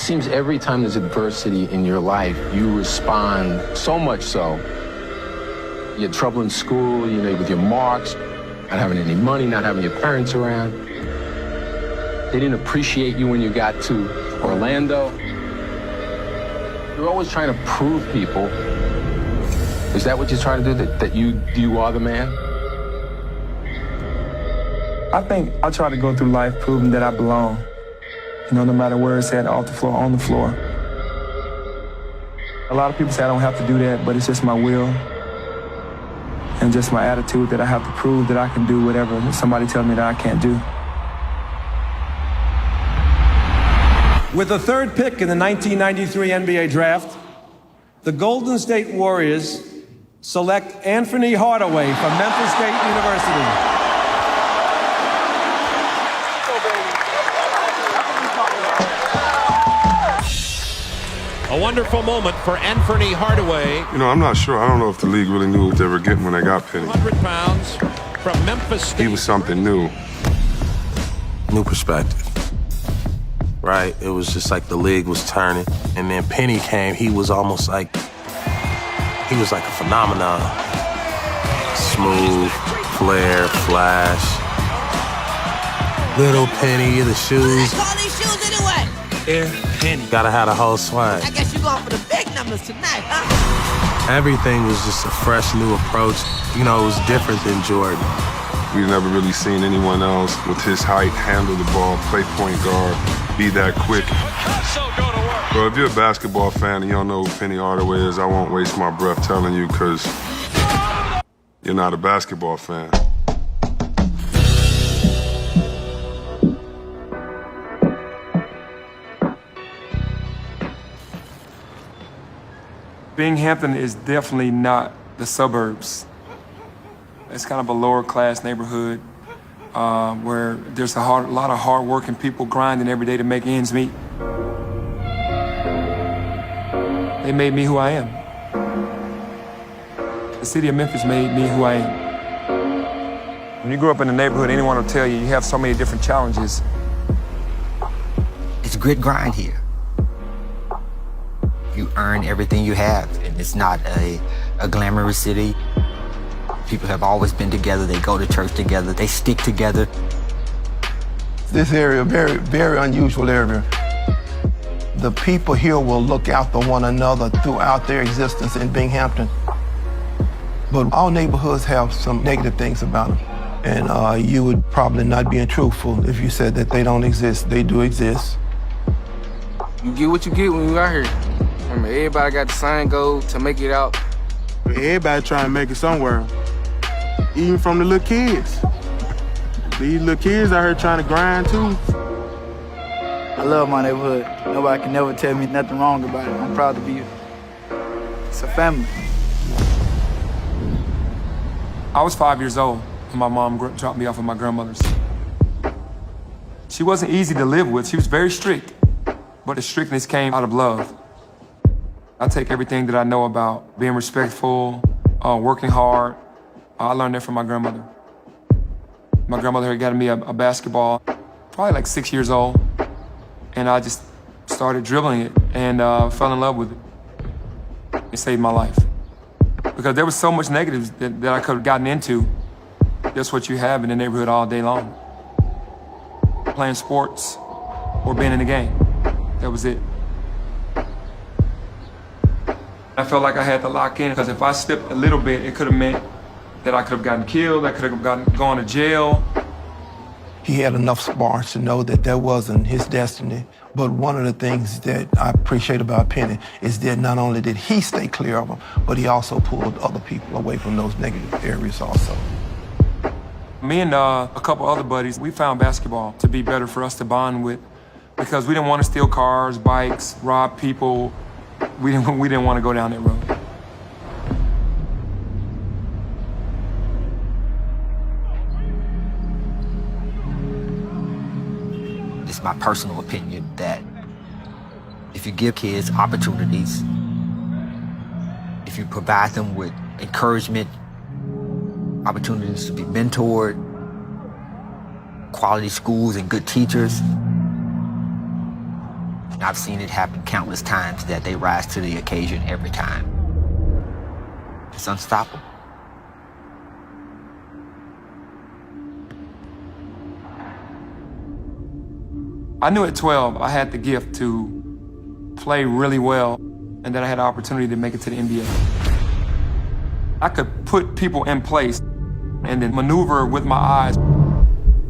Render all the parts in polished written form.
seems every time there's adversity in your life, you respond so much so. You had trouble in school, with your marks, not having any money, not having your parents around. They didn't appreciate you when you got to Orlando. You're always trying to prove people. Is that what you're trying to do, that you are the man? I think I try to go through life proving that I belong. No matter where it's at, off the floor, on the floor. A lot of people say I don't have to do that, but it's just my will and just my attitude that I have to prove that I can do whatever somebody tells me that I can't do. With the third pick in the 1993 NBA draft, the Golden State Warriors select Anfernee Hardaway from Memphis State University. A wonderful moment for Anfernee Hardaway. I'm not sure. I don't know if the league really knew what they were getting when they got Penny. 100 pounds from Memphis State. He was something new. New perspective, right? It was just like the league was turning. And then Penny came, he was almost like, he was like a phenomenon. Smooth, flair, flash. Little Penny, the shoes. Call these shoes anyway. Penny. Gotta have the whole swag. I guess you're going for the big numbers tonight, huh? Everything was just a fresh new approach. It was different than Jordan. We've never really seen anyone else with his height handle the ball, play point guard, be that quick. Well, if you're a basketball fan and you don't know who Penny Hardaway is, I won't waste my breath telling you because you're not a basketball fan. Binghamton is definitely not the suburbs. It's kind of a lower class neighborhood where there's a lot of hard-working people grinding every day to make ends meet. They made me who I am. The city of Memphis made me who I am. When you grow up in a neighborhood, anyone will tell you have so many different challenges. It's grit grind here. You earn everything you have, and it's not a glamorous city. People have always been together. They go to church together. They stick together. This area, very, very unusual area. The people here will look out for one another throughout their existence in Binghamton. But all neighborhoods have some negative things about them. And you would probably not be truthful if you said that they don't exist. They do exist. You get what you get when you out here. Everybody got the same goal to make it out. Everybody trying to make it somewhere. Even from the little kids. These little kids out here trying to grind too. I love my neighborhood. Nobody can never tell me nothing wrong about it. I'm proud to be here. It's a family. I was 5 years old when my mom dropped me off at my grandmother's. She wasn't easy to live with. She was very strict, but the strictness came out of love. I take everything that I know about being respectful, working hard. I learned that from my grandmother. My grandmother had gotten me a basketball, probably like 6 years old, and I just started dribbling it and fell in love with it. It saved my life. Because there was so much negatives that I could have gotten into. That's what you have in the neighborhood all day long. Playing sports or being in the game. That was it. I felt like I had to lock in because if I slipped a little bit, it could have meant that I could have gotten killed, I could have gone to jail. He had enough smarts to know that that wasn't his destiny. But one of the things that I appreciate about Penny is that not only did he stay clear of them, but he also pulled other people away from those negative areas also. Me and a couple other buddies, we found basketball to be better for us to bond with because we didn't want to steal cars, bikes, rob people. We didn't want to go down that road. It's my personal opinion that if you give kids opportunities, if you provide them with encouragement, opportunities to be mentored, quality schools and good teachers, And I've seen it happen countless times that they rise to the occasion every time. It's unstoppable. I knew at 12 I had the gift to play really well and that I had the opportunity to make it to the NBA. I could put people in place and then maneuver with my eyes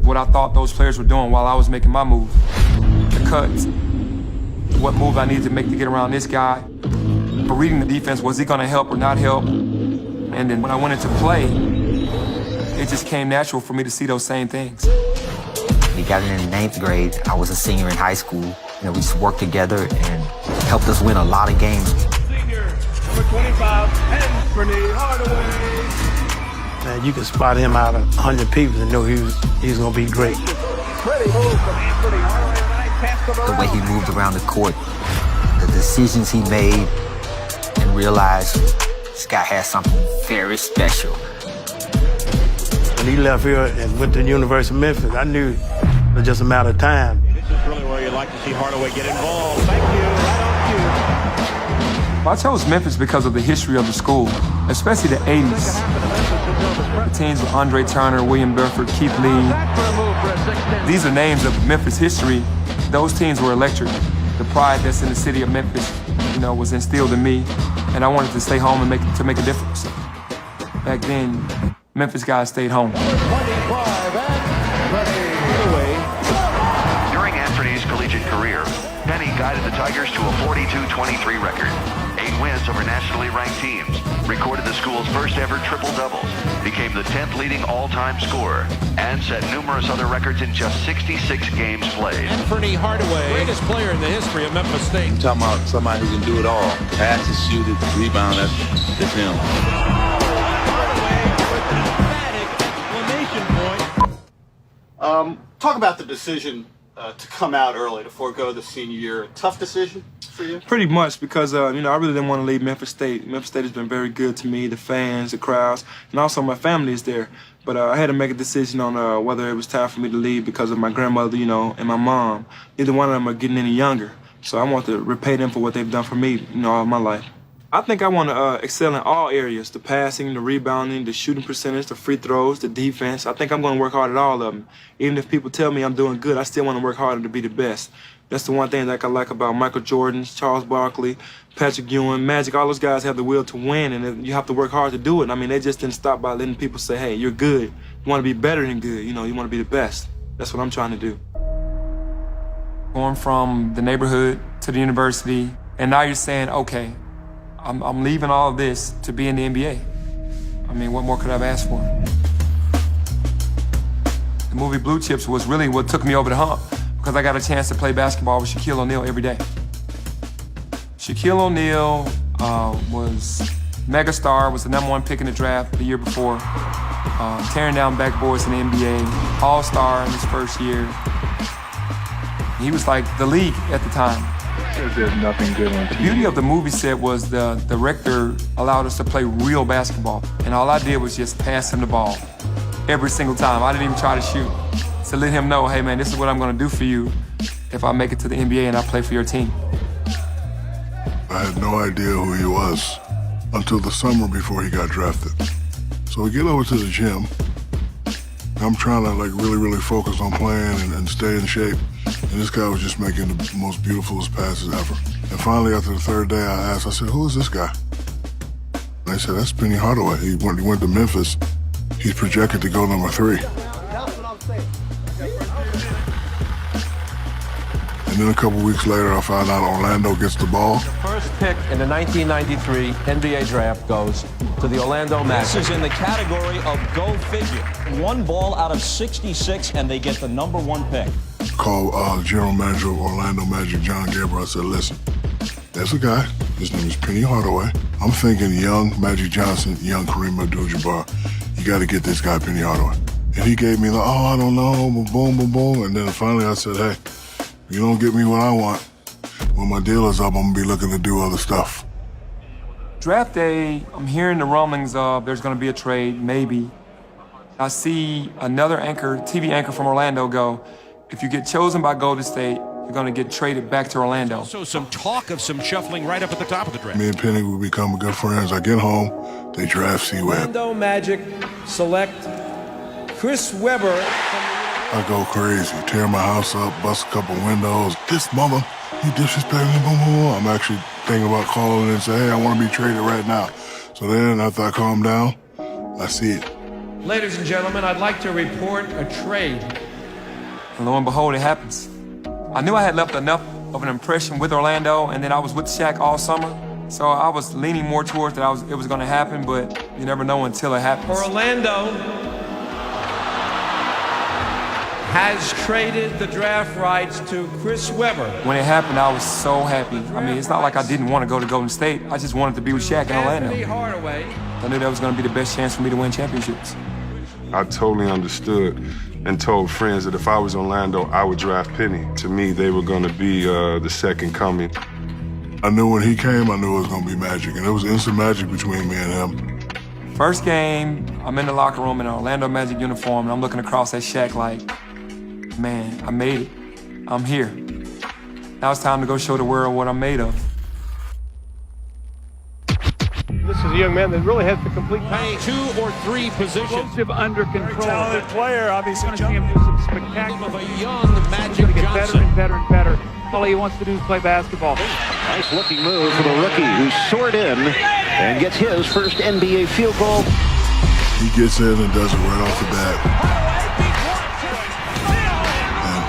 what I thought those players were doing while I was making my move. The cuts, what move I needed to make to get around this guy. For reading the defense, was he gonna help or not help? And then when I went into play, it just came natural for me to see those same things. We got in the 9th grade. I was a senior in high school. We just worked together and helped us win a lot of games. Senior, number 25, Anfernee Hardaway. Man, you can spot him out of 100 people and know he's going to be great. The way he moved around the court, the decisions he made, and realized this guy has something very special. When he left here and went to the University of Memphis, I knew it was just a matter of time. This is really where you like to see Hardaway get involved. Thank you. Right on cue. I chose Memphis because of the history of the school, especially the 80s. The teams with Andre Turner, William Burford, Keith Lee. These are names of Memphis history. Those teams were electric. The pride that's in the city of Memphis, was instilled in me, and I wanted to stay home and make a difference. Back then, Memphis guys stayed home. During Anfernee's collegiate career, Penny guided the Tigers to a 42-23 record, 8 wins over nationally ranked teams, recorded the school's first ever triple-doubles, became the 10th leading all-time scorer, and set numerous other records in just 66 games played. Anfernee Hardaway, greatest player in the history of Memphis State. I'm talking about somebody who can do it all. Pass it, shoot it, rebound, that's him. Talk about the decision to come out early, to forego the senior year. A tough decision for you? Pretty much, because I really didn't want to leave Memphis State. Memphis State has been very good to me, the fans, the crowds, and also my family is there. But I had to make a decision on whether it was time for me to leave because of my grandmother, and my mom. Neither one of them are getting any younger. So I want to repay them for what they've done for me, all my life. I think I want to excel in all areas, the passing, the rebounding, the shooting percentage, the free throws, the defense. I think I'm going to work hard at all of them. Even if people tell me I'm doing good, I still want to work harder to be the best. That's the one thing that I like about Michael Jordan, Charles Barkley, Patrick Ewing, Magic. All those guys have the will to win, and you have to work hard to do it. They just didn't stop by letting people say, hey, you're good. You want to be better than good. You want to be the best. That's what I'm trying to do. Going from the neighborhood to the university, and now you're saying, okay, I'm leaving all of this to be in the NBA. What more could I have asked for? The movie Blue Chips was really what took me over the hump because I got a chance to play basketball with Shaquille O'Neal every day. Shaquille O'Neal was megastar, was the #1 pick in the draft the year before, tearing down backboards in the NBA, all-star in his first year. He was like the league at the time. There's nothing good on TV. The beauty of the movie set was the director allowed us to play real basketball, and all I did was just pass him the ball every single time. I didn't even try to shoot. To let him know, hey man, this is what I'm gonna do for you if I make it to the NBA and I play for your team. I had no idea who he was until the summer before he got drafted. So we get over to the gym. I'm trying to really focus on playing and stay in shape. And this guy was just making the most beautifulest passes ever. And finally, after the third day, I said, who is this guy? And they said, that's Penny Hardaway. He went to Memphis. He's projected to go number 3. And then a couple weeks later, I found out Orlando gets the ball. The first pick in the 1993 NBA draft goes to the Orlando Magic. This is in the category of go figure. 1 ball out of 66, and they get the #1 pick. Called general manager of Orlando Magic, John Gabriel. I said, listen, there's a guy. His name is Penny Hardaway. I'm thinking young Magic Johnson, young Kareem Abdul-Jabbar. You got to get this guy, Penny Hardaway. And he gave me I don't know, boom, boom, boom. And then finally I said, hey, you don't get me what I want. When my deal is up, I'm going to be looking to do other stuff. Draft day, I'm hearing the rumblings of there's going to be a trade, maybe. I see another TV anchor from Orlando go, if you get chosen by Golden State, you're going to get traded back to Orlando. Also some talk of some shuffling right up at the top of the draft. Me and Penny would become good friends. I get home, they draft C-Web. Orlando Magic select Chris Webber. I go crazy, tear my house up, bust a couple windows. This mother, he disrespecting me, boom, boom, boom. I'm actually thinking about calling and say, hey, I want to be traded right now. So then after I calm down, I see it. Ladies and gentlemen, I'd like to report a trade. And lo and behold, it happens. I knew I had left enough of an impression with Orlando, and then I was with Shaq all summer. So I was leaning more towards that it was going to happen, but you never know until it happens. For Orlando has traded the draft rights to Chris Webber. When it happened, I was so happy. I mean, it's not like I didn't want to go to Golden State. I just wanted to be with Shaq in Orlando. Anfernee Hardaway. I knew that was going to be the best chance for me to win championships. I totally understood and told friends that if I was Orlando, I would draft Penny. To me, they were going to be the second coming. I knew when he came, I knew it was going to be magic, and it was instant magic between me and him. First game, I'm in the locker room in an Orlando Magic uniform, and I'm looking across at Shaq like, man, I made it. I'm here. Now it's time to go show the world what I'm made of. This is a young man that really has the complete package. 2 or 3 positions. Explosive, under control. Very talented player. Obviously, going to see him do some spectacular. Of a young Magic Johnson. Get better and better and better. All he wants to do is play basketball. Nice looking move for the rookie who soared in and gets his first NBA field goal. He gets in and does it right off the bat.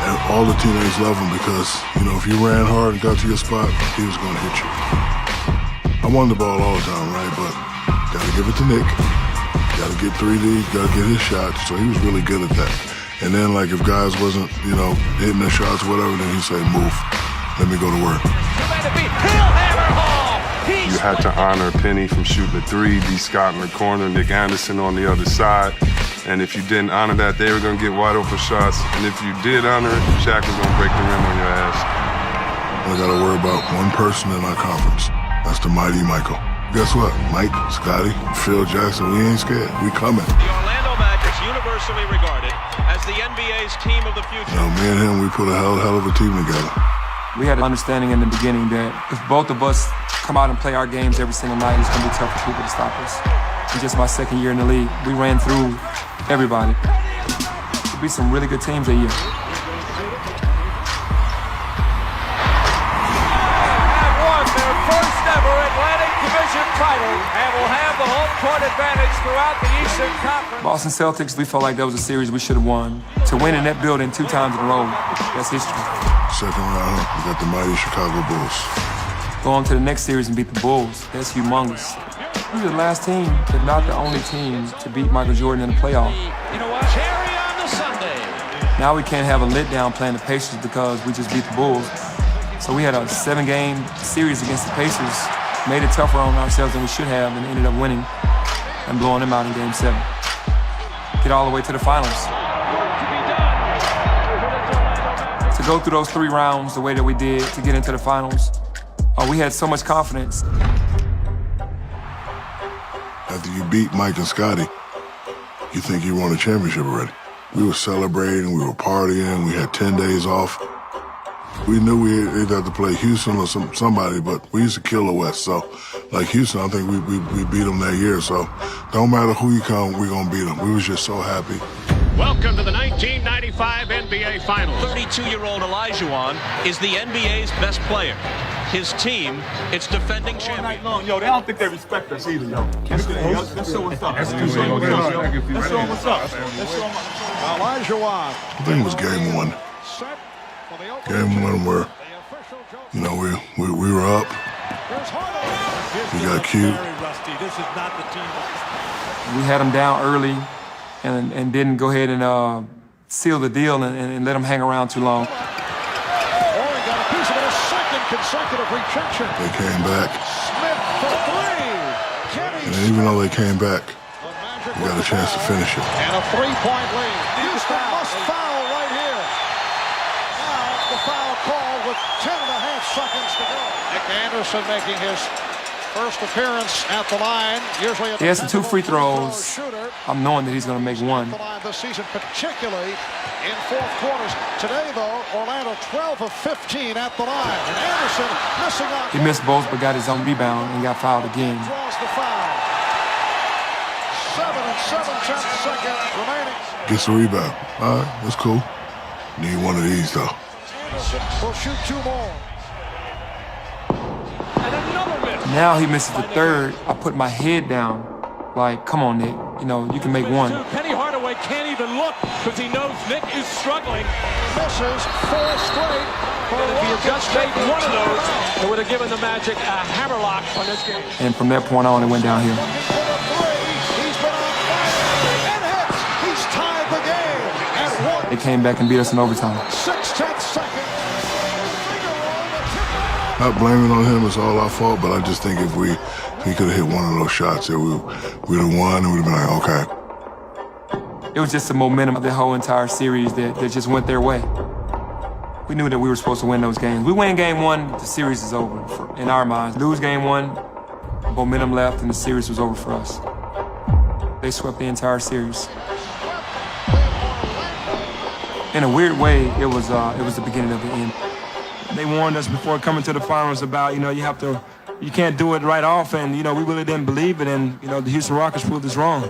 And all the teammates love him because, you know, if you ran hard and got to your spot, he was going to hit you. I won the ball all the time, right? But gotta give it to Nick. Gotta get 3Ds, gotta get his shots. So he was really good at that. And then, like, if guys wasn't, you know, hitting their shots or whatever, then he'd say, move. Let me go to work. You had to honor Penny from shooting the 3, D. Scott in the corner, Nick Anderson on the other side. And if you didn't honor that, they were gonna get wide open shots. And if you did honor it, Shaq was gonna break the rim on your ass. I gotta worry about one person in our conference. That's the mighty Michael. Guess what? Mike, Scotty, Phil Jackson, we ain't scared. We coming. The Orlando Magic's universally regarded as the NBA's team of the future. You know, me and him, we put a hell of a team together. We had an understanding in the beginning that if both of us come out and play our games every single night, it's going to be tough for people to stop us. In just my second year in the league, we ran through everybody. There'll be some really good teams that year. And will have the home court advantage throughout the Eastern Conference. Boston Celtics, we felt like that was a series we should have won. To win in that building 2 times in a row, that's history. Second round, we got the mighty Chicago Bulls. Go on to the next series and beat the Bulls. That's humongous. We were the last team, if not the only team, to beat Michael Jordan in the playoff. You know what? Cherry on the Sunday. Now we can't have a letdown playing the Pacers because we just beat the Bulls. So we had a 7-game series against the Pacers. Made it tougher on ourselves than we should have, and ended up winning and blowing them out in Game 7. Get all the way to the finals. To go through those 3 rounds the way that we did to get into the finals, we had so much confidence. After you beat Mike and Scotty, you think you won a championship already. We were celebrating, we were partying, we had 10 days off. We knew we either had to play Houston or somebody, but we used to kill the West. So, like Houston, I think we beat them that year. So, don't matter who you come, we're going to beat them. We was just so happy. Welcome to the 1995 NBA Finals. 32-year-old Olajuwon is the NBA's best player. His team, it's defending champion. Yo, they don't think they respect us either, yo. Let's show what's up. Let's show them what's up. Olajuwon. I think it was game 1. Game 1 where, you know, we were up. We got cute. We had them down early and didn't go ahead and seal the deal and let them hang around too long. Consecutive rejection. They came back. Smith for 3. And even though they came back, we got a chance to finish it. And a 3-point lead. Houston must foul right here. Now the foul call with 10.5 seconds to go. Nick Anderson making his First appearance at the line. Usually he has the 2 free throws. I'm knowing that he's going to make one. This season, particularly in fourth quarters. Today, though, Orlando 12 of 15 at the line. And Anderson missing out. He missed both, but got his own rebound and got fouled again. Draws the foul. 7 7/10 remaining. Gets the rebound. All right, that's cool. Need one of these, though. Anderson will shoot 2 more. Now he misses the third. I put my head down. Like, come on, Nick. You know, you can make one. Penny Hardaway can't even look because he knows Nick is struggling. Misses 4 straight. If he had just made one of those, it would have given the Magic a hammerlock on this game. And from that point on, it went downhill. He's tied the game at 1. They came back and beat us in overtime. 6/10 seconds. Not blaming on him, it's all our fault, but I just think if he could have hit one of those shots, we'd have won and we'd have been like, okay. It was just the momentum of the whole entire series that just went their way. We knew that we were supposed to win those games. We win game 1, the series is over in our minds. Lose game 1, momentum left, and the series was over for us. They swept the entire series. In a weird way, it was the beginning of the end. They warned us before coming to the finals about, you can't do it right off, and, we really didn't believe it, and, the Houston Rockets proved us wrong.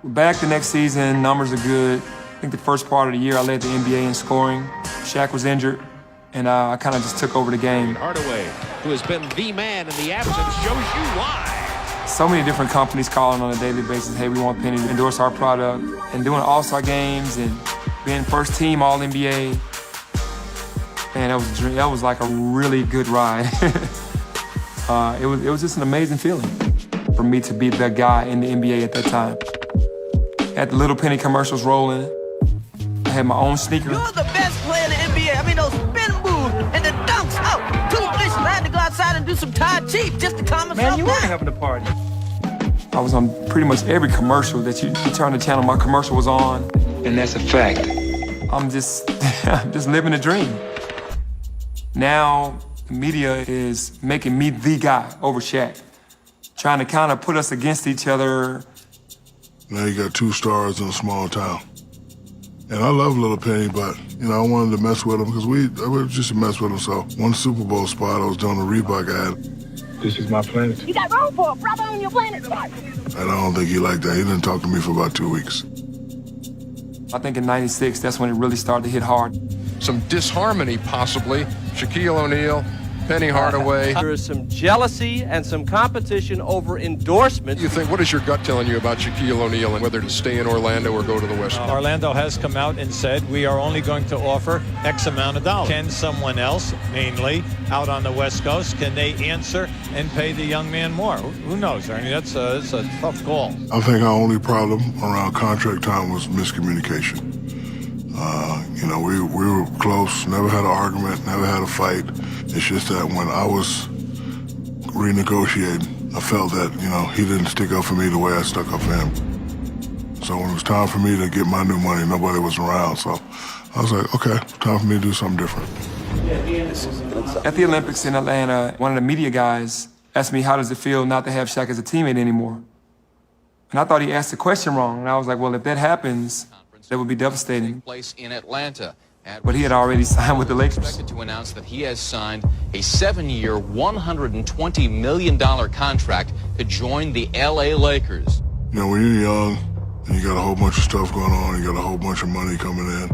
We're back the next season, numbers are good. I think the first part of the year I led the NBA in scoring. Shaq was injured, and I kind of just took over the game. Hardaway, who has been the man in the absence, shows you why. So many different companies calling on a daily basis, hey, we want Penny to endorse our product, and doing All-Star games and being first team All-NBA. Man, that was a dream. That was like a really good ride. It was just an amazing feeling for me to be the guy in the NBA at that time. Had the Little Penny commercials rolling. I had my own sneaker. You're the best player in the NBA. I mean, those spin moves and the dunks. Oh, 2 delicious. I had to go outside and do some Tai Chi just to calm myself down. Man, you weren't having a party. I was on pretty much every commercial that you turn the channel, my commercial was on. And that's a fact. I'm just living a dream. Now, the media is making me the guy over Shaq. Trying to kind of put us against each other. Now you got 2 stars in a small town. And I love Little Penny, but, I wanted to mess with him because we just mess with him. So one Super Bowl spot, I was doing a Reebok ad. This is my planet. You got room for a brother on your planet. And I don't think he liked that. He didn't talk to me for about 2 weeks. I think in '96, that's when it really started to hit hard. Some disharmony, possibly. Shaquille O'Neal, Penny Hardaway. There is some jealousy and some competition over endorsement. What is your gut telling you about Shaquille O'Neal and whether to stay in Orlando or go to the West? Orlando has come out and said, we are only going to offer X amount of dollars. Can someone else, mainly out on the West Coast, can they answer and pay the young man more? Who knows? I mean, it's a tough call. I think our only problem around contract time was miscommunication. We were close, never had an argument, never had a fight. It's just that when I was renegotiating, I felt that, he didn't stick up for me the way I stuck up for him. So when it was time for me to get my new money, nobody was around. So I was like, okay, it's time for me to do something different. At the Olympics in Atlanta, one of the media guys asked me, how does it feel not to have Shaq as a teammate anymore? And I thought he asked the question wrong. And I was like, well, if that happens, that would be devastating. Place in Atlanta. But he had already signed with the Lakers. Expected to announce that he has signed a 7-year, $120 million contract to join the LA Lakers. When you're young and you got a whole bunch of stuff going on, you got a whole bunch of money coming in,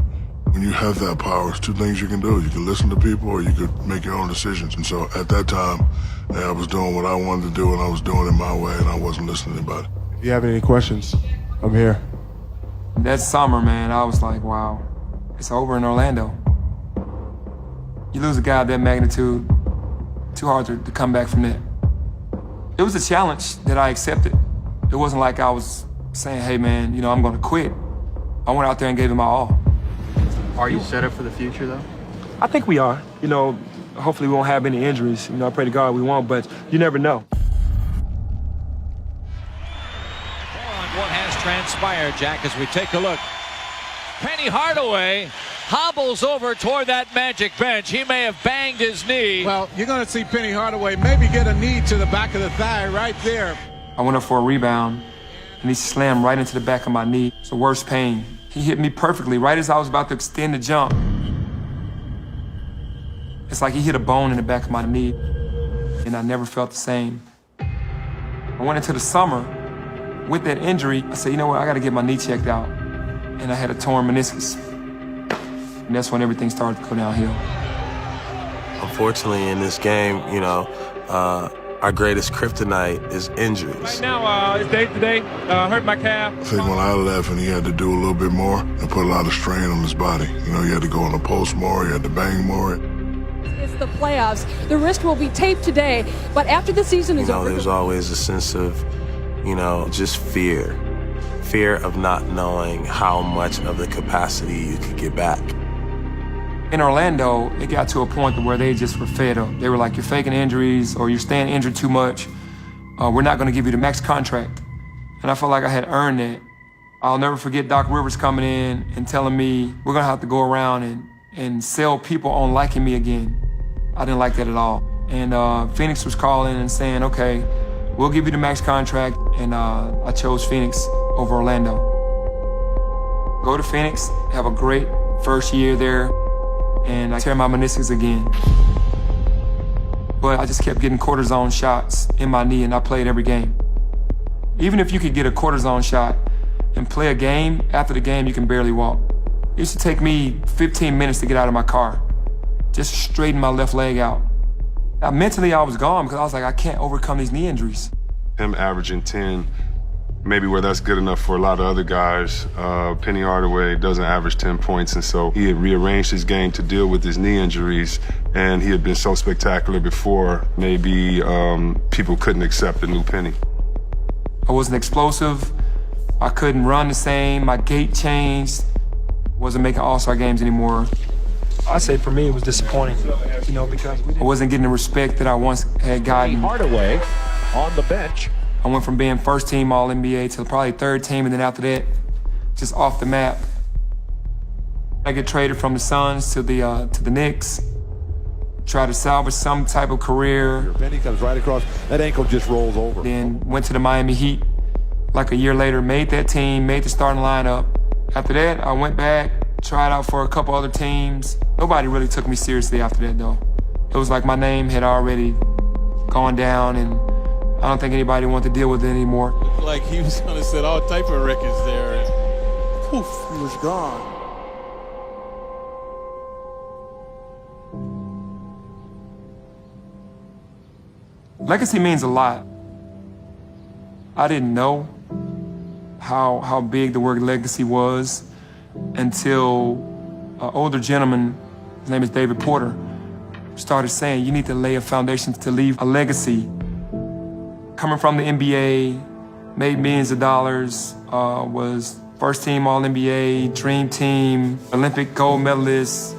when you have that power, it's 2 things you can do. You can listen to people or you could make your own decisions. And so at that time, I was doing what I wanted to do and I was doing it my way and I wasn't listening to anybody. If you have any questions, I'm here. That summer, man, I was like, wow, it's over in Orlando. You lose a guy of that magnitude, too hard to come back from that. It was a challenge that I accepted. It wasn't like I was saying, hey, man, I'm going to quit. I went out there and gave it my all. Are you set up for the future, though? I think we are. Hopefully we won't have any injuries. I pray to God we won't, but you never know. What has transpired, Jack, as we take a look. Penny Hardaway hobbles over toward that Magic bench. He may have banged his knee. Well, you're going to see Penny Hardaway maybe get a knee to the back of the thigh right there. I went up for a rebound, and he slammed right into the back of my knee. It's the worst pain. He hit me perfectly right as I was about to extend the jump. It's like he hit a bone in the back of my knee, and I never felt the same. I went into the summer with that injury. I said, you know what, I got to get my knee checked out. And I had a torn meniscus. And that's when everything started to go downhill. Unfortunately, in this game, you know, our greatest kryptonite is injuries. Right now, it's day to day. Hurt my calf. I think when I left and he had to do a little bit more and put a lot of strain on his body. You know, he had to go on the post more, he had to bang more. It's the playoffs. The wrist will be taped today, but after the season is over... There's always a sense of, just fear. Fear of not knowing how much of the capacity you could get back. In Orlando, it got to a point where they just were fed up. They were like, you're faking injuries or you're staying injured too much. We're not going to give you the max contract. And I felt like I had earned that. I'll never forget Doc Rivers coming in and telling me, we're going to have to go around and sell people on liking me again. I didn't like that at all. And Phoenix was calling and saying, okay, we'll give you the max contract. And I chose Phoenix over Orlando. Go to Phoenix, have a great first year there, and I tear my meniscus again. But I just kept getting cortisone shots in my knee, and I played every game. Even if you could get a cortisone shot and play a game, after the game you can barely walk. It used to take me 15 minutes to get out of my car, just straighten my left leg out. Mentally I was gone because I was like, I can't overcome these knee injuries. Him averaging 10, maybe where that's good enough for a lot of other guys. Penny Hardaway doesn't average 10 points, and so he had rearranged his game to deal with his knee injuries, and he had been so spectacular before, maybe people couldn't accept the new Penny. I wasn't explosive. I couldn't run the same. My gait changed. Wasn't making all-star games anymore. I say for me it was disappointing, because I wasn't getting the respect that I once had gotten. Hardaway on the bench. I went from being first team All-NBA to probably third team, and then after that, just off the map. I get traded from the Suns to the Knicks, try to salvage some type of career. Penny comes right across, that ankle just rolls over. Then went to the Miami Heat, like a year later, made that team, made the starting lineup. After that, I went back, tried out for a couple other teams. Nobody really took me seriously after that, though. It was like my name had already gone down, and I don't think anybody wanted to deal with it anymore. Like he was gonna set all type of records there, and poof, he was gone. Legacy means a lot. I didn't know how big the word legacy was until an older gentleman, his name is David Porter, started saying you need to lay a foundation to leave a legacy. Coming from the NBA, made millions of dollars, was first team All-NBA, dream team, Olympic gold medalist.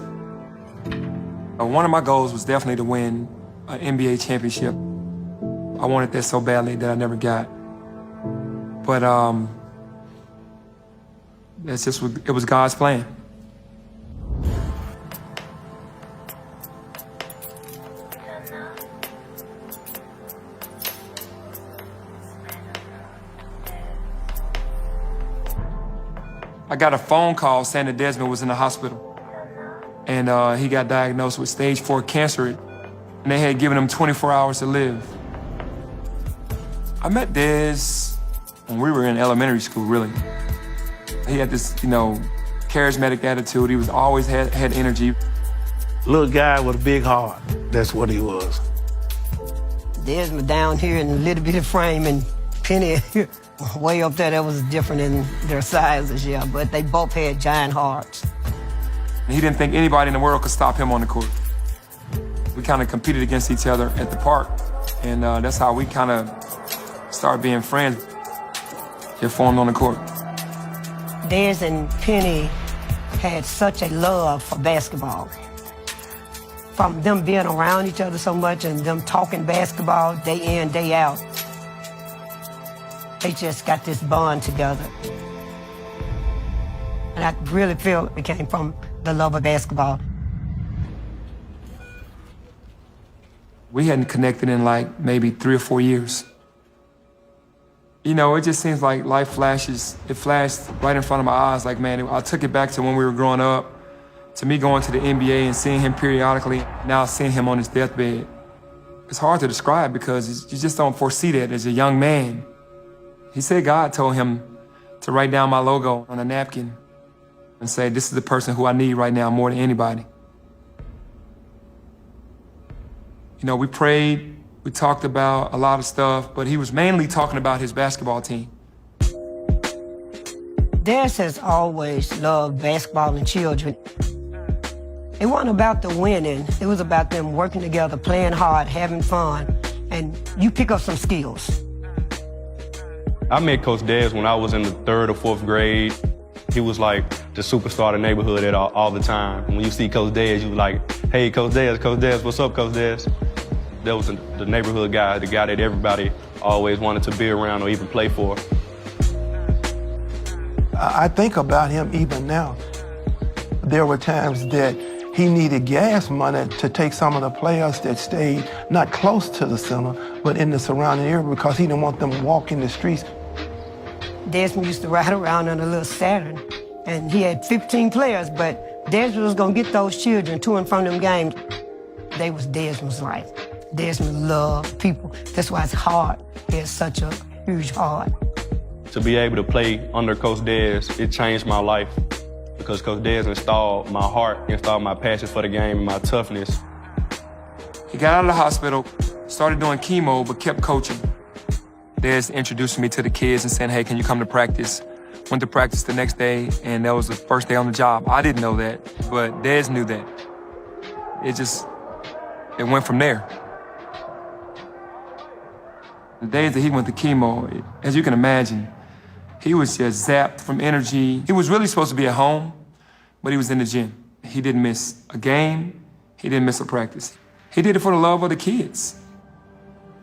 One of my goals was definitely to win an NBA championship. I wanted that so badly that I never got. But that's just what, it was God's plan. I got a phone call saying that Desmond was in the hospital, and he got diagnosed with stage 4 cancer, and they had given him 24 hours to live. I met Des when we were in elementary school, really. He had this, charismatic attitude. He was always had energy. Little guy with a big heart. That's what he was. Desmond down here in a little bit of frame, and Penny way up there. That was different in their sizes, yeah. But they both had giant hearts. He didn't think anybody in the world could stop him on the court. We kind of competed against each other at the park, and that's how we kind of started being friends. Get formed on the court. Des and Penny had such a love for basketball. From them being around each other so much and them talking basketball day in, day out, they just got this bond together. And I really feel it came from the love of basketball. We hadn't connected in like maybe 3 or 4 years. You know, it just seems like life flashes. It flashed right in front of my eyes. Like, man, I took it back to when we were growing up, to me going to the NBA and seeing him periodically, now seeing him on his deathbed. It's hard to describe because you just don't foresee that as a young man. He said God told him to write down my logo on a napkin and say, this is the person who I need right now more than anybody. You know, we prayed. We talked about a lot of stuff, but he was mainly talking about his basketball team. Des has always loved basketball and children. It wasn't about the winning. It was about them working together, playing hard, having fun, and you pick up some skills. I met Coach Des when I was in the 3rd or 4th grade. He was like the superstar of the neighborhood all the time. When you see Coach Des, you like, hey, Coach Des, what's up, Coach Des? That was the neighborhood guy, the guy that everybody always wanted to be around or even play for. I think about him even now. There were times that he needed gas money to take some of the players that stayed not close to the center, but in the surrounding area because he didn't want them walking the streets. Desmond used to ride around in a little Saturn, and he had 15 players, but Desmond was gonna get those children to and from them games. They was Desmond's life. Desmond loved people. That's why it's hard. He has such a huge heart. To be able to play under Coach Des, it changed my life because Coach Des installed my heart, installed my passion for the game and my toughness. He got out of the hospital, started doing chemo, but kept coaching. Des introduced me to the kids and saying, hey, can you come to practice? Went to practice the next day, and that was the first day on the job. I didn't know that, but Des knew that. It went from there. The days that he went to chemo, as you can imagine, he was just zapped from energy. He was really supposed to be at home, but he was in the gym. He didn't miss a game. He didn't miss a practice. He did it for the love of the kids.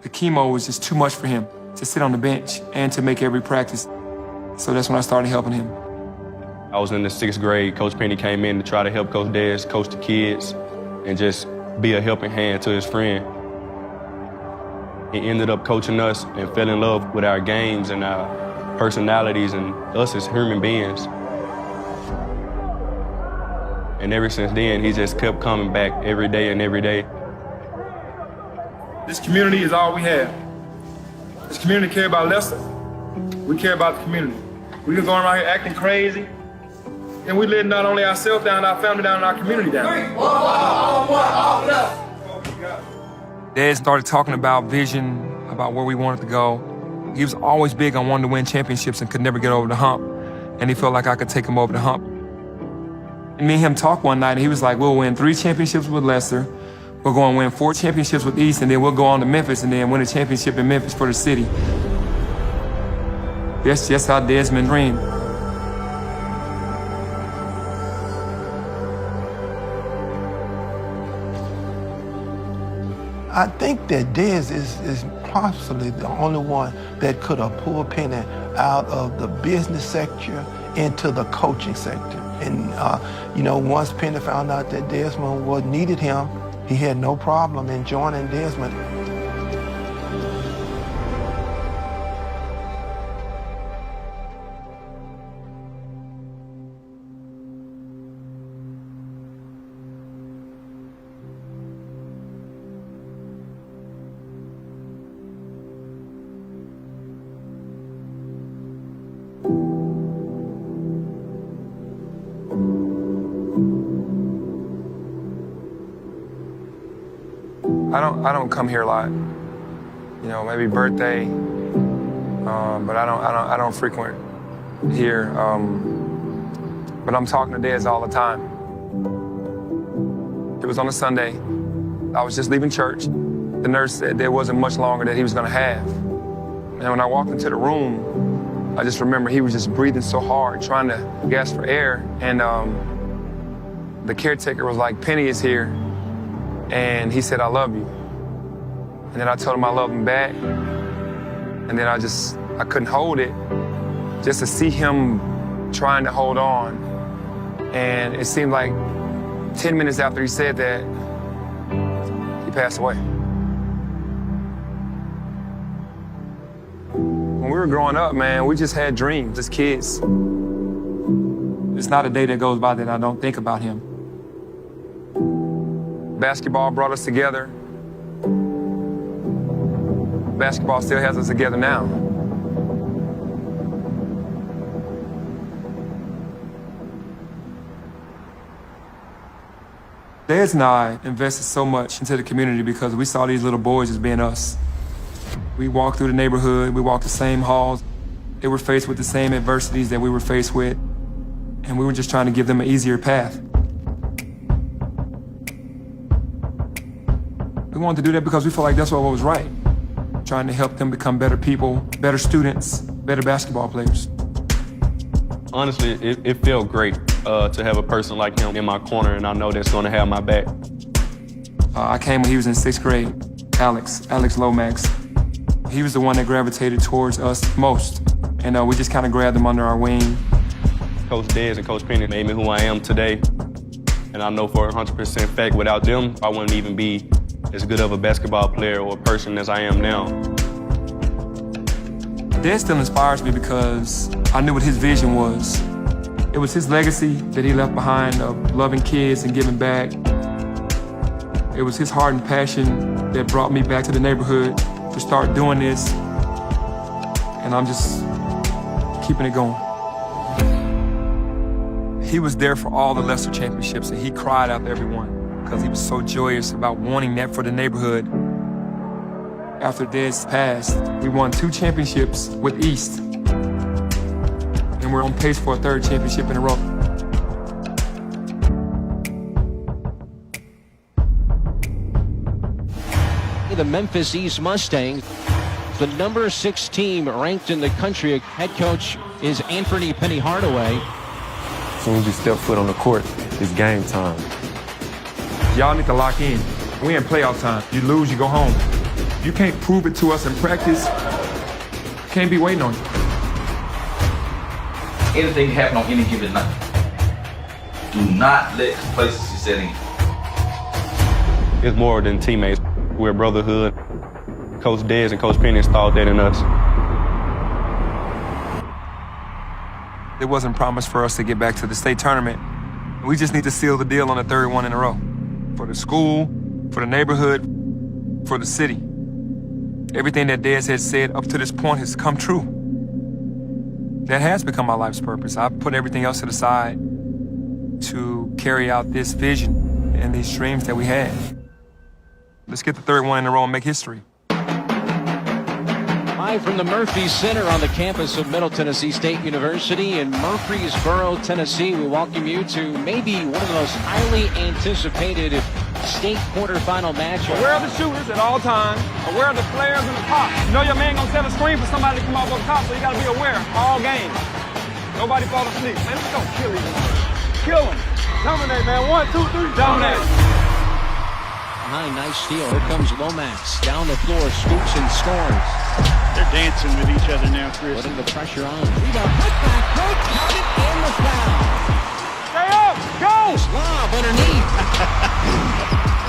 The chemo was just too much for him to sit on the bench and to make every practice. So that's when I started helping him. I was in the 6th grade. Coach Penny came in to try to help Coach Des coach the kids and just be a helping hand to his friend. He ended up coaching us and fell in love with our games and our personalities and us as human beings. And ever since then, he just kept coming back every day and every day. This community is all we have. This community care about Lester. We care about the community. We can go around here acting crazy, and we let not only ourselves down, our family down, and our community down. Dad started talking about vision, about where we wanted to go. He was always big on wanting to win championships and could never get over the hump. And he felt like I could take him over the hump. And me and him talked one night, and he was like, we'll win 3 championships with Lester. We'll go and win 4 championships with East, and then we'll go on to Memphis and then win a championship in Memphis for the city. That's just how Desmond dreamed. I think that Des is possibly the only one that could have pulled Penny out of the business sector into the coaching sector. And, once Penny found out that Desmond needed him, he had no problem in joining Desmond. I don't come here a lot. Maybe birthday, but I don't frequent here. But I'm talking to Des all the time. It was on a Sunday. I was just leaving church. The nurse said there wasn't much longer that he was gonna have. And when I walked into the room, I just remember he was just breathing so hard, trying to gasp for air. And the caretaker was like, Penny is here. And he said, I love you. And then I told him I love him back. And then I couldn't hold it. Just to see him trying to hold on And it seemed like 10 minutes after he said that, he passed away. When we were growing up, man, we just had dreams as kids. It's not a day that goes by that I don't think about him. Basketball brought us together. Basketball still has us together now. Dez and I invested so much into the community because we saw these little boys as being us. We walked through the neighborhood, we walked the same halls. They were faced with the same adversities that we were faced with, and we were just trying to give them an easier path. We wanted to do that because we felt like that's what was right. Trying to help them become better people, better students, better basketball players. Honestly, it felt great to have a person like him in my corner, and I know that's going to have my back. I came when he was in 6th grade, Alex Lomax. He was the one that gravitated towards us most, and we just kind of grabbed him under our wing. Coach Dez and Coach Penny made me who I am today, and I know for 100% fact, without them, I wouldn't even be as good of a basketball player or person as I am now. Dez still inspires me because I knew what his vision was. It was his legacy that he left behind of loving kids and giving back. It was his heart and passion that brought me back to the neighborhood to start doing this, and I'm just keeping it going. He was there for all the Lester championships, and he cried out to everyone because he was so joyous about wanting that for the neighborhood. After Dez passed, we won 2 championships with East, and we're on pace for a 3rd championship in a row. The Memphis East Mustangs, the number 6 team ranked in the country. Head coach is Anfernee Penny Hardaway. As soon as you step foot on the court, it's game time. Y'all need to lock in. We in playoff time. You lose, you go home. You can't prove it to us in practice. Can't be waiting on you. Anything can happen on any given night. Do not let complacency set in. It's more than teammates. We're a brotherhood. Coach Dez and Coach Penny installed that in us. It wasn't promised for us to get back to the state tournament. We just need to seal the deal on the 3rd one in a row. For the school, for the neighborhood, for the city. Everything that Dez had said up to this point has come true. That has become my life's purpose. I've put everything else to the side to carry out this vision and these dreams that we had. Let's get the 3rd one in a row and make history. Live from the Murphy Center on the campus of Middle Tennessee State University in Murfreesboro, Tennessee, we welcome you to maybe one of the most highly anticipated state quarterfinal matchups. Aware of the shooters at all times, aware of the players and the cops. You know your man gonna set a screen for somebody to come off on top, so you gotta be aware all games. Nobody fall asleep. Man, let's go kill him. Kill him. Dominate, man. 1, 2, 3, dominate. Behind, nice steal. Here comes Lomax. Down the floor, scoops and scores. They're dancing with each other now, Chris. Putting the pressure on. Rebound, putback, good, counted, and the foul. Stay up, go! Lob underneath.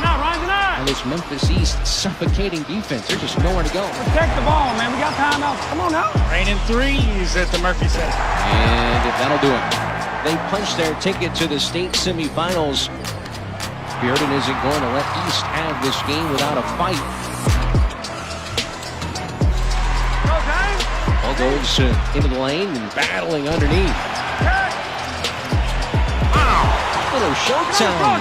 Not rising up. And this Memphis East suffocating defense. They're just nowhere to go. Protect the ball, man. We got timeouts. Come on now. Raining threes at the Murphy Center. And that'll do it. They punch their ticket to the state semifinals. Bearden isn't going to let East have this game without a fight. Ball goes into the lane and battling underneath. Wow! Little showtime.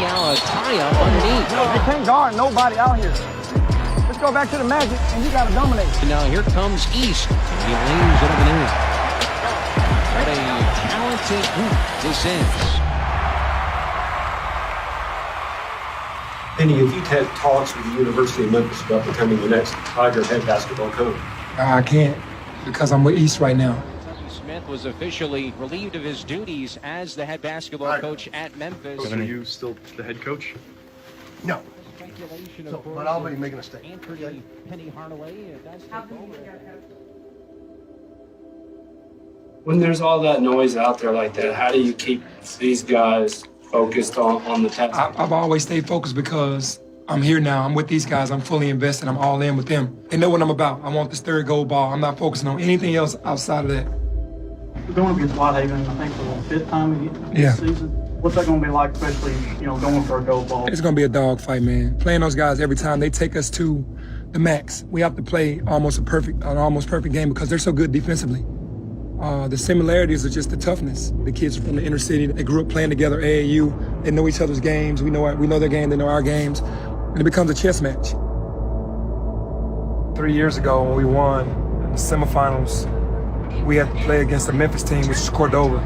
Now a tie-up underneath. No, they can't guard nobody out here. Let's go back to the Magic, and you got to dominate. And now here comes East. He lays it up and in. What a talented group this is. Penny, if you'd had talks with the University of Memphis about becoming the next Tiger head basketball coach? I can't, because I'm with East right now. Smith was officially relieved of his duties as the head basketball coach at Memphis. So are you still the head coach? No. So, but I'll be making a statement. Anfernee, okay? Penny Hardaway does take over. When there's all that noise out there like that, how do you keep these guys focused on the task? I've always stayed focused because I'm here now. I'm with these guys. I'm fully invested. I'm all in with them. They know what I'm about. I want this third gold ball. I'm not focusing on anything else outside of that. We're going against Whitehaven, I think, for the 5th time this season. What's that going to be like, especially, going for a gold ball? It's going to be a dog fight, man. Playing those guys every time, they take us to the max. We have to play an almost perfect game because they're so good defensively. The similarities are just the toughness. The kids are from the inner city. They grew up playing together, AAU. They know each other's games. We know their game. They know our games. And it becomes a chess match. 3 years ago when we won in the semifinals, we had to play against a Memphis team, which is Cordova.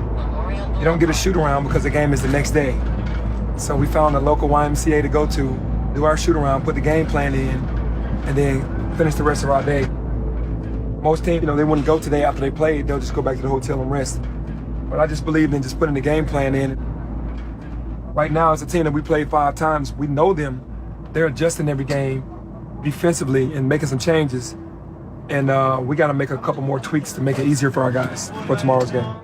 You don't get a shoot-around because the game is the next day. So we found a local YMCA to go to, do our shoot-around, put the game plan in, and then finish the rest of our day. Most teams, they wouldn't go today after they played. They'll just go back to the hotel and rest. But I just believed in just putting the game plan in. Right now, as a team that we played 5 times, we know them. They're adjusting every game defensively and making some changes. And we got to make a couple more tweaks to make it easier for our guys for tomorrow's game.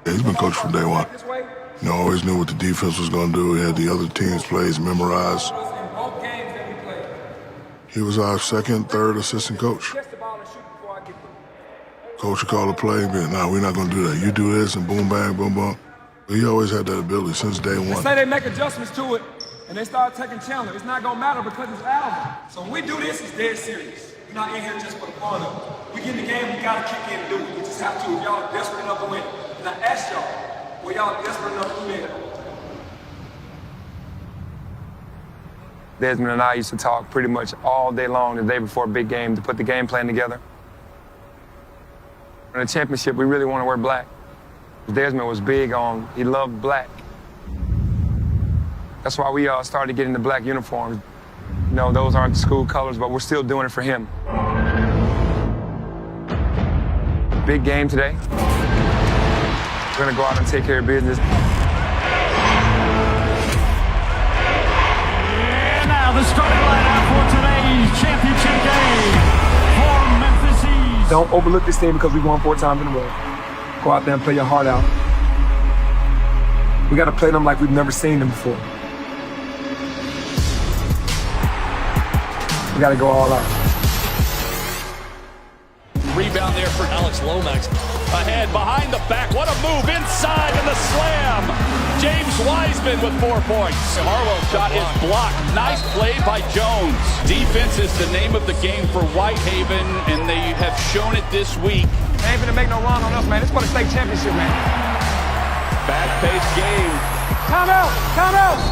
He's been coached from day one. Always knew what the defense was going to do. He had the other team's plays memorized. He was our second, third assistant coach. Coach would call a play, but no, we're not going to do that. You do this and boom, bang, boom, boom. He always had that ability since day one. Say they make adjustments to it and they start taking Chandler. It's not going to matter because it's Alvin. So when we do this, it's dead serious. We're not in here just for the fun of it. We get in the game, we got to kick in and do it. We just have to. If y'all are desperate enough to win. And I ask y'all, were y'all desperate enough to win? Desmond and I used to talk pretty much all day long the day before a big game to put the game plan together. In the championship, we really want to wear black. Desmond was big on, he loved black. That's why we started getting the black uniforms. Those aren't the school colors, but we're still doing it for him. Big game today. We're gonna go out and take care of business. And now the starting lineup for today's championship game for Memphis East. Don't overlook this team because we won 4 times in a row. Go out there and play your heart out. We got to play them like we've never seen them before. We got to go all out. Rebound there for Alex Lomax. Ahead, behind the back. What a move inside and the slam. James Wiseman with 4 points. Harwell's shot is blocked. Nice play by Jones. Defense is the name of the game for Whitehaven, and they have shown it this week. They ain't gonna make no run on us, man. This is for the state championship, man. Fast-paced game. Time out! Time out!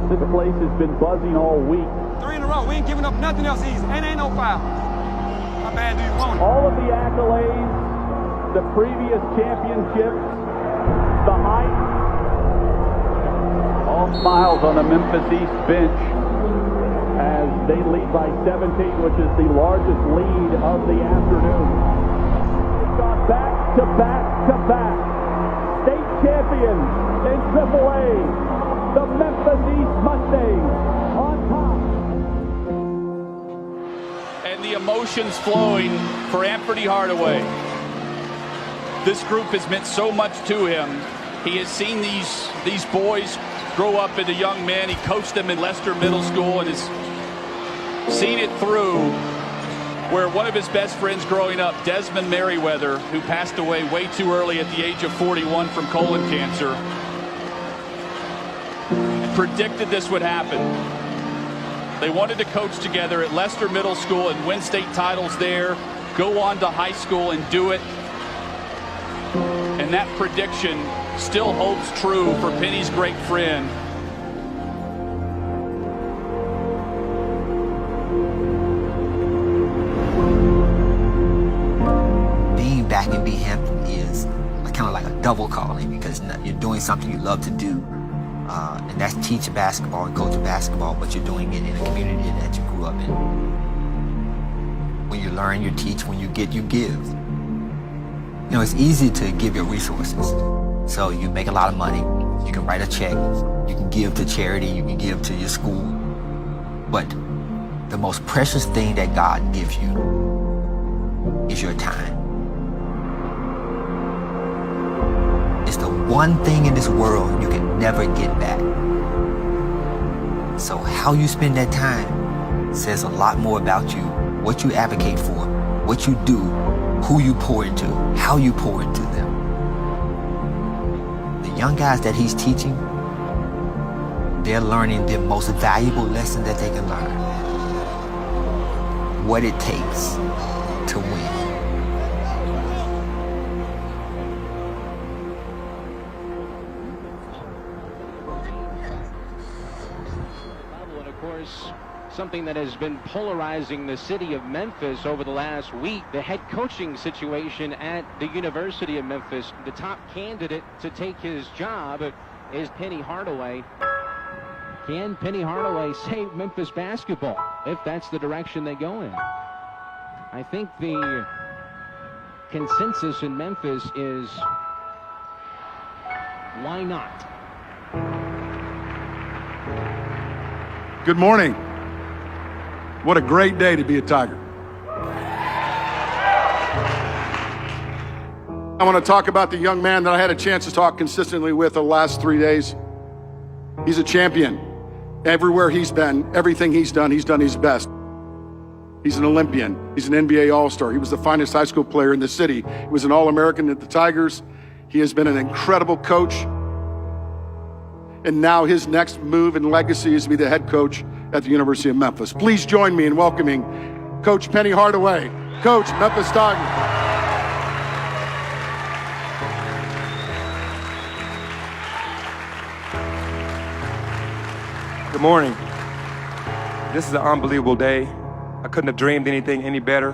This place has been buzzing all week. 3 in a row. We ain't giving up nothing else easy. And ain't no foul. How bad do you want it? All of the accolades, the previous championships, the hype. All smiles on the Memphis East bench as they lead by 17, which is the largest lead of the afternoon. They've got back-to-back-to-back state champions in AAA, the Memphis East Mustangs on top. And the emotions flowing for Anfernee Hardaway. This group has meant so much to him. He has seen these boys grow up into young men. He coached them in Leicester Middle School and has seen it through, where one of his best friends growing up, Desmond Merriweather, who passed away way too early at the age of 41 from colon cancer, predicted this would happen. They wanted to coach together at Leicester Middle School and win state titles there, go on to high school and do it. And that prediction still holds true for Penny's great friend. Being back in Hampton is kind of like a double calling because you're doing something you love to do. And that's teach basketball and coach basketball, but you're doing it in a community that you grew up in. When you learn, you teach. When you get, you give. It's easy to give your resources. So you make a lot of money, you can write a check, you can give to charity, you can give to your school. But the most precious thing that God gives you is your time. It's the one thing in this world you can never get back. So how you spend that time says a lot more about you, what you advocate for, what you do, who you pour into, how you pour into them. The young guys that he's teaching, they're learning the most valuable lesson that they can learn. What it takes to win. And of course, something that has been polarizing the city of Memphis over the last week, the head coaching situation at the University of Memphis. The top candidate to take his job is Penny Hardaway. Can Penny Hardaway save Memphis basketball if that's the direction they go in? I think the consensus in Memphis is, why not? Good morning. What a great day to be a Tiger. I want to talk about the young man that I had a chance to talk consistently with the last 3 days. He's a champion. Everywhere he's been, everything he's done his best. He's an Olympian. He's an NBA All-Star. He was the finest high school player in the city. He was an All-American at the Tigers. He has been an incredible coach. And now his next move and legacy is to be the head coach at the University of Memphis. Please join me in welcoming Coach Penny Hardaway, Coach, Memphis Tigers. Good morning. This is an unbelievable day. I couldn't have dreamed anything any better.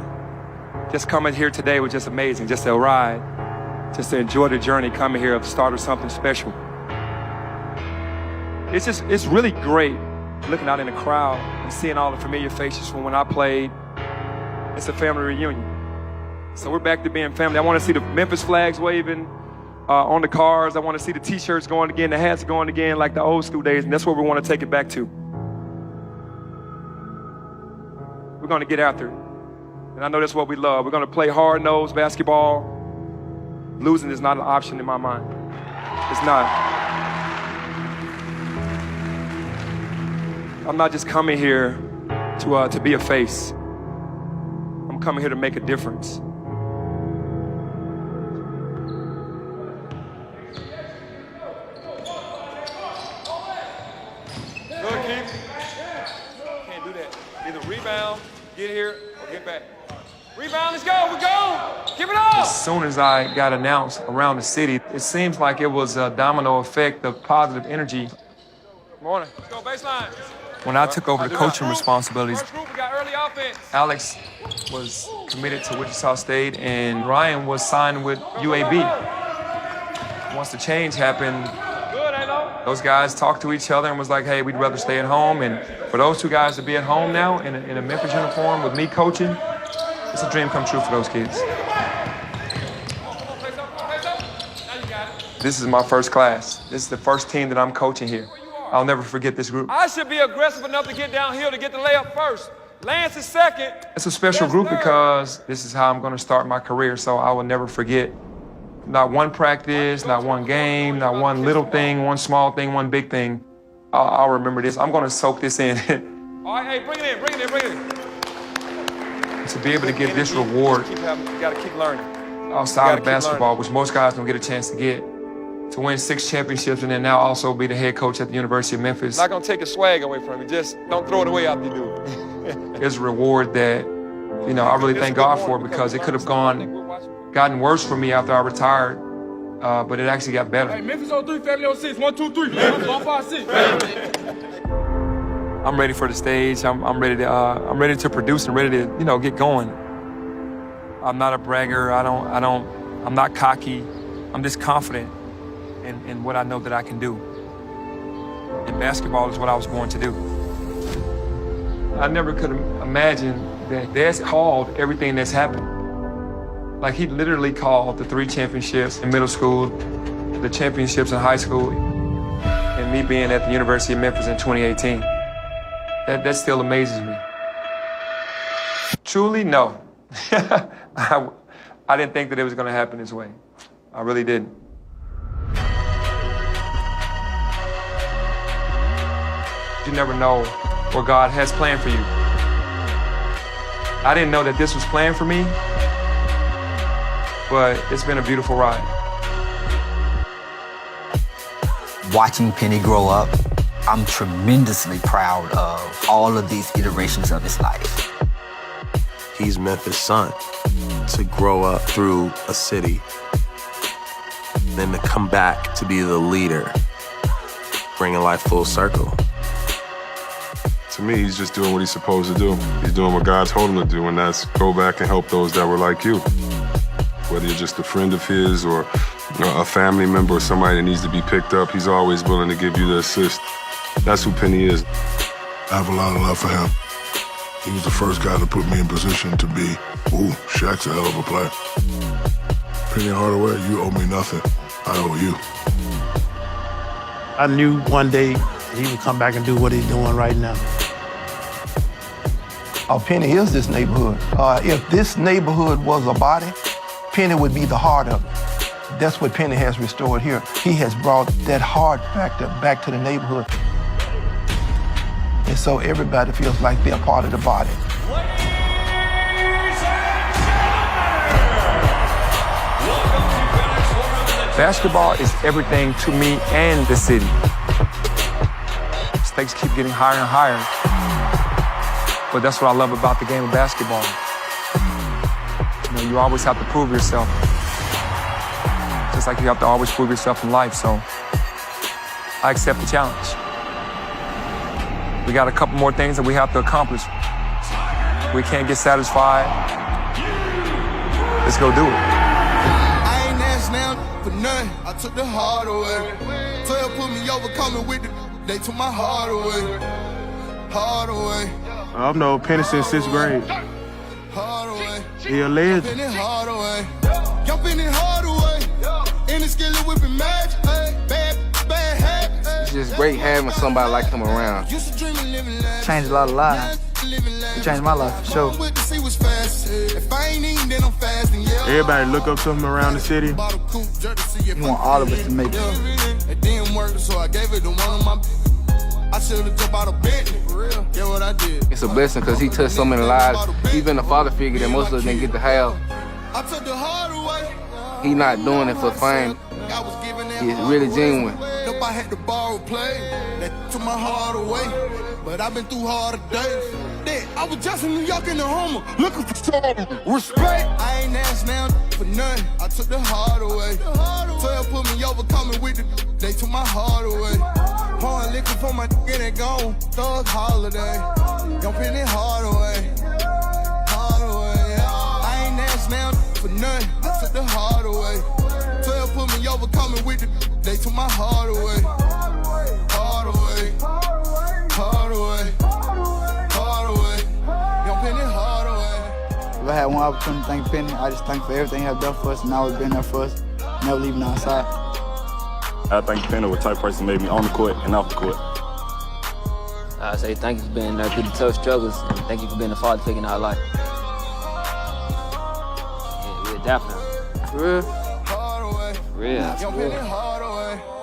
Just coming here today was just amazing, just to ride, just to enjoy the journey coming here of starting something special. It's really great looking out in the crowd and seeing all the familiar faces from when I played. It's a family reunion. So we're back to being family. I want to see the Memphis flags waving on the cars. I want to see the t-shirts going again, the hats going again like the old school days, and that's where we want to take it back to. We're going to get after it. And I know that's what we love. We're going to play hard-nosed basketball. Losing is not an option in my mind. It's not. I'm not just coming here to be a face. I'm coming here to make a difference. Good, Keith. Can't do that. Either rebound, get here, or get back. Rebound, let's go, we're going. Give it up. As soon as I got announced around the city, it seems like it was a domino effect of positive energy. Morning. Let's go, baseline. When I took over the coaching responsibilities, Alex was committed to Wichita State and Ryan was signed with UAB. Once the change happened, those guys talked to each other and was like, hey, we'd rather stay at home. And for those two guys to be at home now in a Memphis uniform with me coaching, it's a dream come true for those kids. This is my first class. This is the first team that I'm coaching here. I'll never forget this group. I should be aggressive enough to get downhill to get the layup first. Lance is second. It's a special group because this is how I'm going to start my career, so I will never forget. Not one practice, not one game, not one little thing, one small thing, one big thing. I'll remember this. I'm going to soak this in. All right, hey, bring it in, bring it in, bring it in. To be able to get this reward, you got to keep learning. Outside of basketball, which most guys don't get a chance to get. To win 6 championships and then now also be the head coach at the University of Memphis. Not gonna take a swag away from you, just don't throw it away after you do it. It's a reward that, you know, I really thank God for because it could have gotten worse for me after I retired, but it actually got better. Hey, Memphis on 3, family on 6, 1, 2, 3, Memphis on 5, 6. I'm ready for the stage. I'm ready to produce and ready to, you know, get going. I'm not a bragger. I'm not cocky. I'm just confident in what I know that I can do. And basketball is what I was born to do. I never could imagine that Dad's called everything that's happened. Like he literally called the 3 championships in middle school, the championships in high school, and me being at the University of Memphis in 2018. That still amazes me. Truly, no. I didn't think that it was going to happen this way. I really didn't. You never know what God has planned for you. I didn't know that this was planned for me, but it's been a beautiful ride. Watching Penny grow up, I'm tremendously proud of all of these iterations of his life. He's Memphis' son. To grow up through a city, then to come back to be the leader, bringing life full circle. To me, he's just doing what he's supposed to do. He's doing what God told him to do, and that's go back and help those that were like you. Whether you're just a friend of his or a family member or somebody that needs to be picked up, he's always willing to give you the assist. That's who Penny is. I have a lot of love for him. He was the first guy to put me in position to be, Shaq's a hell of a player. Penny Hardaway, you owe me nothing. I owe you. I knew one day he would come back and do what he's doing right now. Penny is this neighborhood. If this neighborhood was a body, Penny would be the heart of it. That's what Penny has restored here. He has brought that heart factor back to the neighborhood. And so everybody feels like they're part of the body. Basketball is everything to me and the city. Stakes keep getting higher and higher. But that's what I love about the game of basketball. You always have to prove yourself. Just like you have to always prove yourself in life, so I accept the challenge. We got a couple more things that we have to accomplish. We can't get satisfied. Let's go do it. I ain't asked now for nothing. I took the hard away. 12 put me over, coming with it. They took my heart away. Hard away. I've known Penny since 6th grade. He a legend. Jumping in Hardaway. In the skillet whipping magic. Bad habits. It's just great having somebody like him around. Changed a lot of lives. He changed my life for sure. Everybody look up to him around the city. He want all of us to make it. It didn't work, so I gave it to one of my. I should have jumped out of bed, for real. Get what I did. It's a blessing because he touched so many lives. He's been a father figure that most of us didn't get to have. I took the hard away. He's not doing it for fame. He's really genuine. Nope, I had to borrow play. That took my heart away. But I've been through harder days. I was just in New York in the Homer, looking for some respect. I ain't asked now for nothing. I took the hard away. 12 put me over, coming with it. They took my heart away. Pouring liquor for my and it gone. Thug holiday. Jumping it hard away. Hard away. I ain't asked now for nothing. I took the hard away. 12 put me over, coming with it. They took my heart away. Hard away. Hard away. If I had one opportunity to thank Penny, I just thank for everything he has done for us and always been there for us, never leaving our side. I thank Penny was the type of person that made me on the court and off the court. I say thank you for being there through the tough struggles, and thank you for being a father figure in our life. Yeah, definitely. For real? For real. For real.